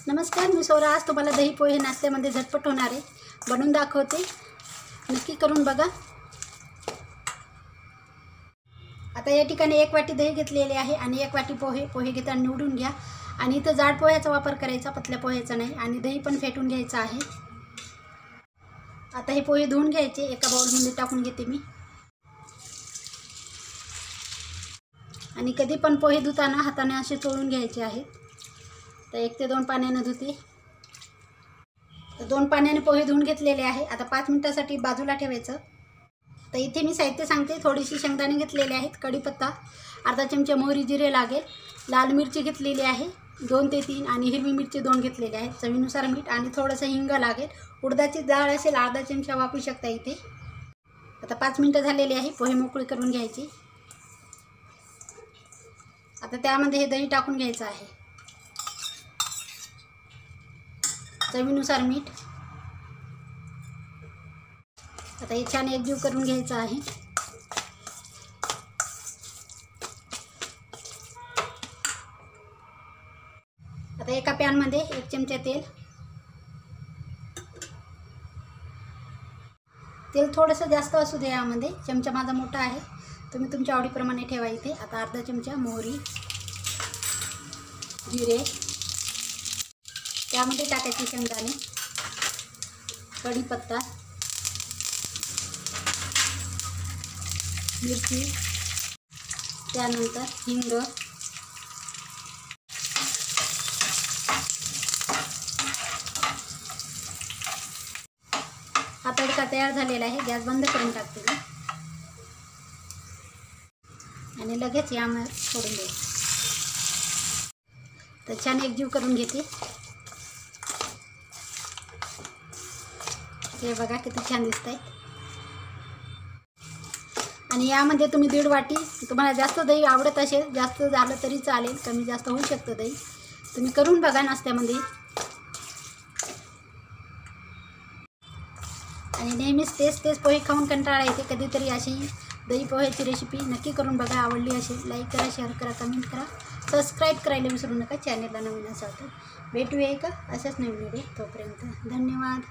नमस्कार, मी सोरा. आज तुम्हाला दही पोहे नाश्त्यामध्ये झटपट होणारे बनवून दाखवते. नक्की करून बघा. आता या ठिकाणी 1 वाटी दही घेतलेले आहे आणि 1 वाटी पोहे घेताना निवडून घ्या. आणि इथं जाड पोह्याचा वापर करायचा, पतल्या पोह्याचा नाही. आणि दही पण फेटून घ्यायचं आहे. आता हे पोहे धुवून घ्यायचे. एका बाउलमध्ये टाकून घेते मी. आणि कधी पण पोहे धुताना हाताने असे चोळून घ्यायचे आहेत. तर 1 ते 2 पाण्याने धुते. तर 2 पाण्याने पोहे धुवून घेतलेले आहे. आता 5 मिनिटासाठी बाजूला ठेवायचं. तर इथे मी साहित्य सांगते. थोडीशी शेंगदाणे घेतलेले आहेत, कढीपत्ता, अर्धा चमचा मोहरी जिरे लागेल, लाल मिरची घेतलेली आहे 2 ते 3 आणि हिरवी मिरची 2 घेतलेली आहेत, चवीनुसार मीठ आणि थोडंसं हिंग लागेल. उडदाची डाळ असेल अर्धा चमचा वापरू शकता इथे. आता 5 मिनिटं झालेली आहे. पोहे मोकळे करून घ्यायचे. आता त्यामध्ये हे दही टाकून घ्यायचं आहे, चवीनुसार मीठ. आता हे छान एकजीव करून घ्यायचं आहे. आता एका पॅनमध्ये 1 चमचा तेल थोडंसं जास्त असू दे. यामध्ये चमचा माझा मोठा आहे, तुम्ही तुमच्या आवडीप्रमाणे ठेवा इथे. आता अर्धा चमचा मोहरी जिरे, त्यामध्ये टाकायचे शेंगदाणे, कढीपत्ता, मिरची, त्यानंतर हिंग. हा तडका तयार झालेला आहे. गॅस बंद करून टाकते मी आणि लगेच यामध्ये सोडून द्यायचं. तर छान एकजीव करून घेते. हे बघा किती छान दिसत आहे. आणि यामध्ये तुम्ही 1.5 वाटी, तुम्हाला जास्त दही आवडत असेल, जास्त झालं तरी चालेल, कमी जास्त होऊ शकतं दही. तुम्ही करून बघा नाश्त्यामध्ये. आणि नेहमीच तेच पोहे खाऊन कंटाळा येते. कधीतरी अशी दही पोह्याची रेसिपी नक्की करून बघा. आवडली असेल लाईक करा, शेअर करा, कमेंट करा, सबस्क्राईब करायला विसरू नका. चॅनलला नवीन असाल तर भेटूया का अशाच नवीन व्हिडिओ. तोपर्यंत धन्यवाद.